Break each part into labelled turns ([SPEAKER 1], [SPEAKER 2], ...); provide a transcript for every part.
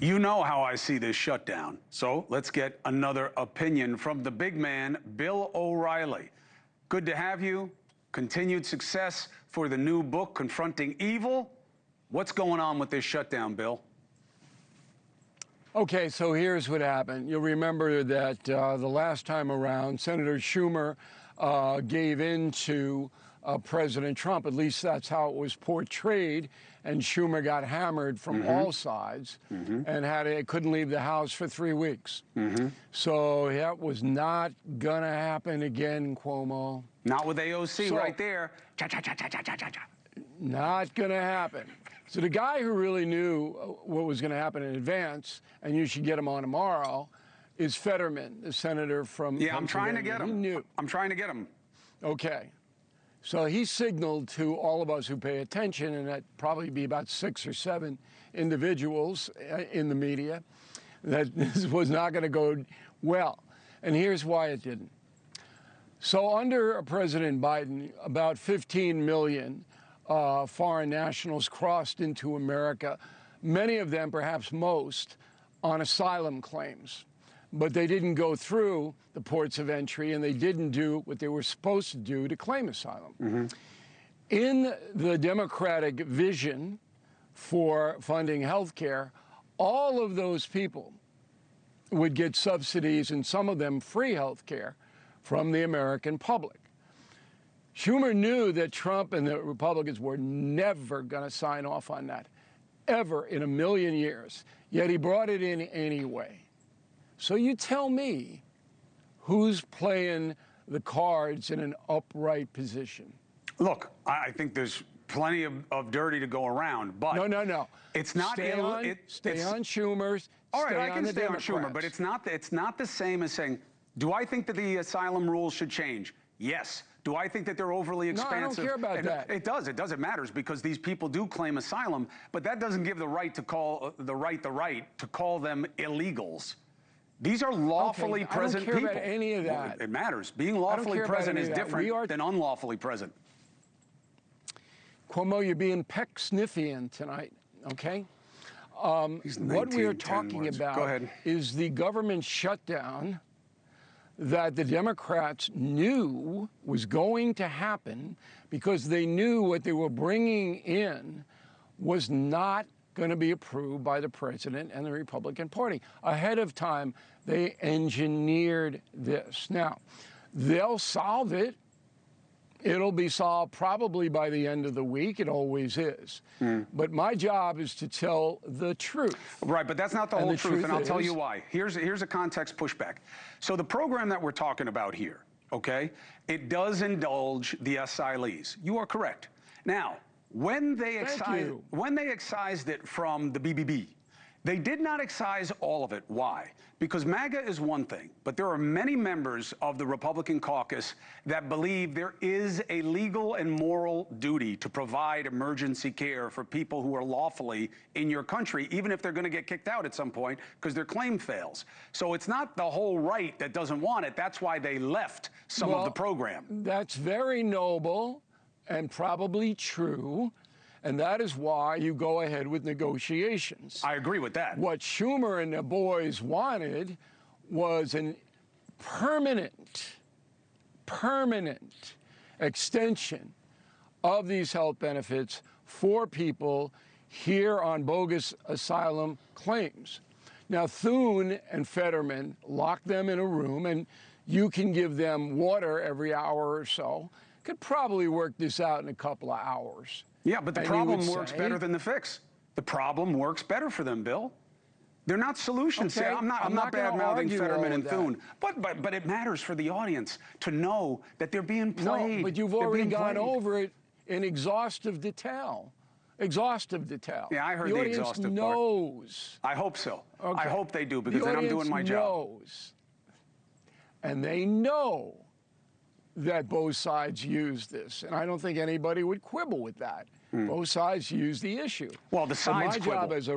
[SPEAKER 1] You know how I see this shutdown. So let's get another opinion from the big man, Bill O'Reilly. Good to have you. Continued success for the new book, Confronting Evil. What's going on with this shutdown, Bill?
[SPEAKER 2] Okay, so here's what happened. You'll remember that the last time around, Senator Schumer gave in to President Trump. At least that's how it was portrayed. And Schumer got hammered from all sides and couldn't leave the House for 3 weeks. So that was not going to happen again, Cuomo.
[SPEAKER 1] Not with AOC right there.
[SPEAKER 2] Not going to happen. So the guy who really knew what was going to happen in advance, and you should get him on tomorrow, is Fetterman, the senator from
[SPEAKER 1] Pennsylvania. I'm trying to get him.
[SPEAKER 2] He knew.
[SPEAKER 1] I'm trying to get him.
[SPEAKER 2] Okay. So he signaled to all of us who pay attention, and that'd probably be about 6 or 7 individuals in the media, that this was not going to go well. And here's why it didn't. So under President Biden, about 15 million foreign nationals crossed into America, many of them, perhaps most, on asylum claims. But they didn't go through the ports of entry, and they didn't do what they were supposed to do to claim asylum. In the Democratic vision for funding health care, all of those people would get subsidies, and some of them free health care, from the American public. Schumer knew that Trump and the Republicans were never going to sign off on that, ever in a million years, yet he brought it in anyway. So you tell me, who's playing the cards in an upright position?
[SPEAKER 1] Look, I think there's plenty of dirty to go around, but
[SPEAKER 2] no.
[SPEAKER 1] It's not.
[SPEAKER 2] Stay on Schumer's.
[SPEAKER 1] All right, I can stay
[SPEAKER 2] Democrats.
[SPEAKER 1] on Schumer, but it's not the same as saying, do I think that the asylum rules should change? Yes. Do I think that they're overly expansive?
[SPEAKER 2] No, I don't care about that.
[SPEAKER 1] It does. It matters because these people do claim asylum, but that doesn't give the right to call the right to call them illegals. These are lawfully present people.
[SPEAKER 2] I don't care about any of that.
[SPEAKER 1] It matters. Being lawfully present is different than unlawfully present.
[SPEAKER 2] Cuomo, you're being Peck-Sniffian tonight, okay? What we are talking about is the government shutdown that the Democrats knew was going to happen because they knew what they were bringing in was not going to be approved by the president and the Republican Party. Ahead of time, they engineered this. Now, they'll solve it. It'll be solved probably by the end of the week. It always is. But my job is to tell the truth.
[SPEAKER 1] Right, but that's not the whole truth, and I'll tell you why. Here's a context pushback. So the program that we're talking about here, okay, it does indulge the asylees. You are correct. Now, when they excised it from the BBB, they did not excise all of it. Why? Because MAGA is one thing, but there are many members of the Republican caucus that believe there is a legal and moral duty to provide emergency care for people who are lawfully in your country, even if they're going to get kicked out at some point because their claim fails. So it's not the whole right that doesn't want it. That's why they left some of the program.
[SPEAKER 2] That's very noble and probably true. And that is why you go ahead with negotiations.
[SPEAKER 1] I agree with that.
[SPEAKER 2] What Schumer and the boys wanted was a permanent extension of these health benefits for people here on bogus asylum claims. Now, Thune and Fetterman locked them in a room, and you can give them water every hour or so. Could probably work this out in a couple of hours.
[SPEAKER 1] Yeah, but the problem works better than the fix. The problem works better for them, Bill. They're not solutions.
[SPEAKER 2] Okay,
[SPEAKER 1] I'm not bad-mouthing Fetterman and Thune, but it matters for the audience to know that they're being played.
[SPEAKER 2] No, but you've already gone over it in exhaustive detail. Yeah,
[SPEAKER 1] I heard the exhaustive part.
[SPEAKER 2] The audience knows.
[SPEAKER 1] I hope so.
[SPEAKER 2] Okay.
[SPEAKER 1] I hope they do, because then I'm doing my job.
[SPEAKER 2] And they know that both sides use this, and I don't think anybody would quibble with that. Both sides use the issue.
[SPEAKER 1] Well, the sides quibble.
[SPEAKER 2] My job as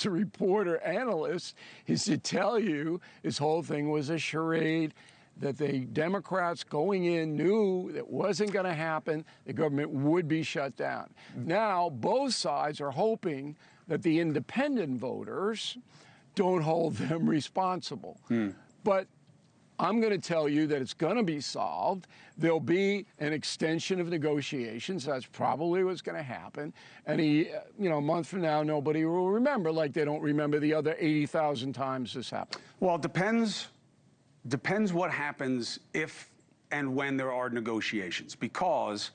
[SPEAKER 2] a reporter, analyst, is to tell you this whole thing was a charade that the Democrats going in knew that wasn't going to happen, the government would be shut down. Now, both sides are hoping that the independent voters don't hold them responsible. But I'm going to tell you that it's going to be solved. There'll be an extension of negotiations. That's probably what's going to happen. And a month from now, nobody will remember, like they don't remember the other 80,000 times this happened.
[SPEAKER 1] Well, it depends what happens if and when there are negotiations. Because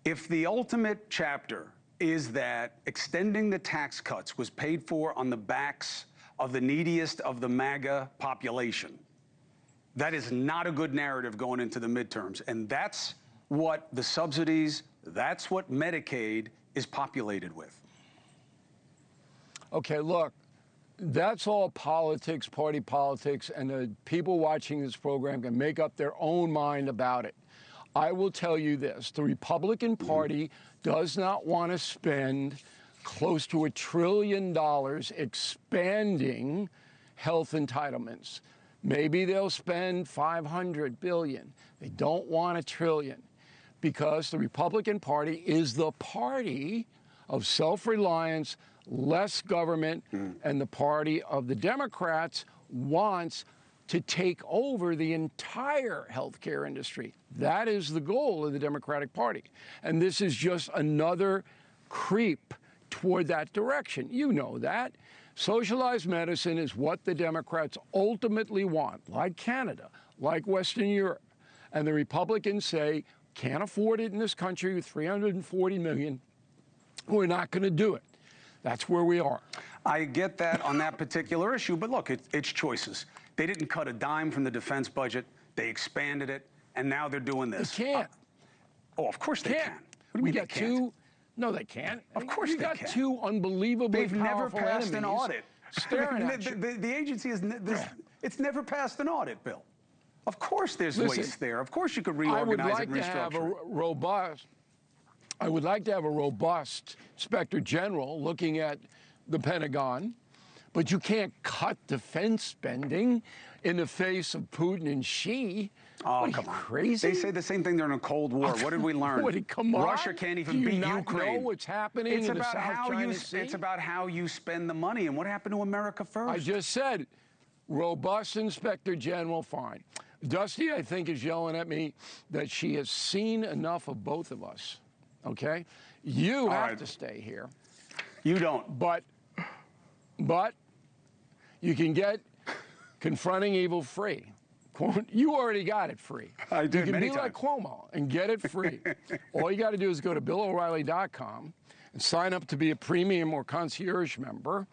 [SPEAKER 1] if the ultimate chapter is that extending the tax cuts was paid for on the backs of the neediest of the MAGA population, that is not a good narrative going into the midterms. And that's what the subsidies, that's what Medicaid is populated with.
[SPEAKER 2] Okay, look, that's all politics, party politics, and the people watching this program can make up their own mind about it. I will tell you this, the Republican Party does not want to spend close to $1 trillion expanding health entitlements. Maybe they'll spend $500 billion. They don't want $1 trillion because the Republican Party is the party of self-reliance, less government, and the party of the Democrats wants to take over the entire healthcare industry. That is the goal of the Democratic Party. And this is just another creep toward that direction. You know that. Socialized medicine is what the Democrats ultimately want, like Canada, like Western Europe. And the Republicans say, can't afford it in this country with 340 million. We're not going to do it. That's where we are.
[SPEAKER 1] I get that on that particular issue, but look, it's choices. They didn't cut a dime from the defense budget. They expanded it, and now they're doing this.
[SPEAKER 2] They can't.
[SPEAKER 1] Oh, of course they can. What do you
[SPEAKER 2] We
[SPEAKER 1] mean
[SPEAKER 2] got
[SPEAKER 1] they can't?
[SPEAKER 2] two. No, they can't.
[SPEAKER 1] Of course they
[SPEAKER 2] got
[SPEAKER 1] can.
[SPEAKER 2] two unbelievably
[SPEAKER 1] They've never
[SPEAKER 2] powerful
[SPEAKER 1] passed an
[SPEAKER 2] enemies
[SPEAKER 1] audit.
[SPEAKER 2] staring at you.
[SPEAKER 1] The agency is it's never passed an audit, Bill. Of course there's
[SPEAKER 2] Listen,
[SPEAKER 1] waste there. Of course you could reorganize and restructure.
[SPEAKER 2] I would like to have a robust Inspector General looking at the Pentagon, but you can't cut defense spending in the face of Putin and Xi.
[SPEAKER 1] Oh, come on.
[SPEAKER 2] Crazy?
[SPEAKER 1] They say the same thing during a Cold War. What did we learn?
[SPEAKER 2] Come on.
[SPEAKER 1] Russia can't even beat Ukraine.
[SPEAKER 2] Do you not know what's happening in the South China Sea?
[SPEAKER 1] It's about how you spend the money and what happened to America first.
[SPEAKER 2] I just said, robust Inspector General, fine. Dusty, I think, is yelling at me that she has seen enough of both of us, okay? You have to stay here.
[SPEAKER 1] You don't.
[SPEAKER 2] But you can get Confronting Evil free. You already got it free.
[SPEAKER 1] I did
[SPEAKER 2] You can
[SPEAKER 1] many
[SPEAKER 2] be
[SPEAKER 1] times.
[SPEAKER 2] like Cuomo and get it free. All you got to do is go to BillO'Reilly.com and sign up to be a premium or concierge member,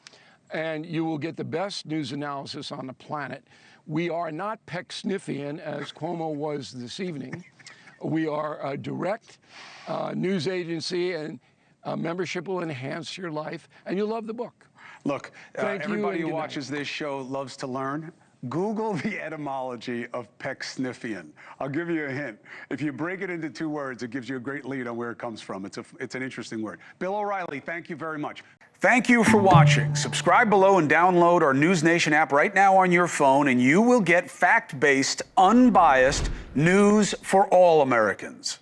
[SPEAKER 2] and you will get the best news analysis on the planet. We are not Pecksniffian, as Cuomo was this evening. We are a direct news agency, and membership will enhance your life, and you'll love the book.
[SPEAKER 1] Look,
[SPEAKER 2] Thank you
[SPEAKER 1] everybody
[SPEAKER 2] and
[SPEAKER 1] who
[SPEAKER 2] good night.
[SPEAKER 1] watches this show loves to learn. Google the etymology of Pecksniffian. I'll give you a hint. If you break it into 2 words, it gives you a great lead on where it comes from. It's an interesting word. Bill O'Reilly, thank you very much. Thank you for watching. Subscribe below and download our NewsNation app right now on your phone, and you will get fact-based, unbiased news for all Americans.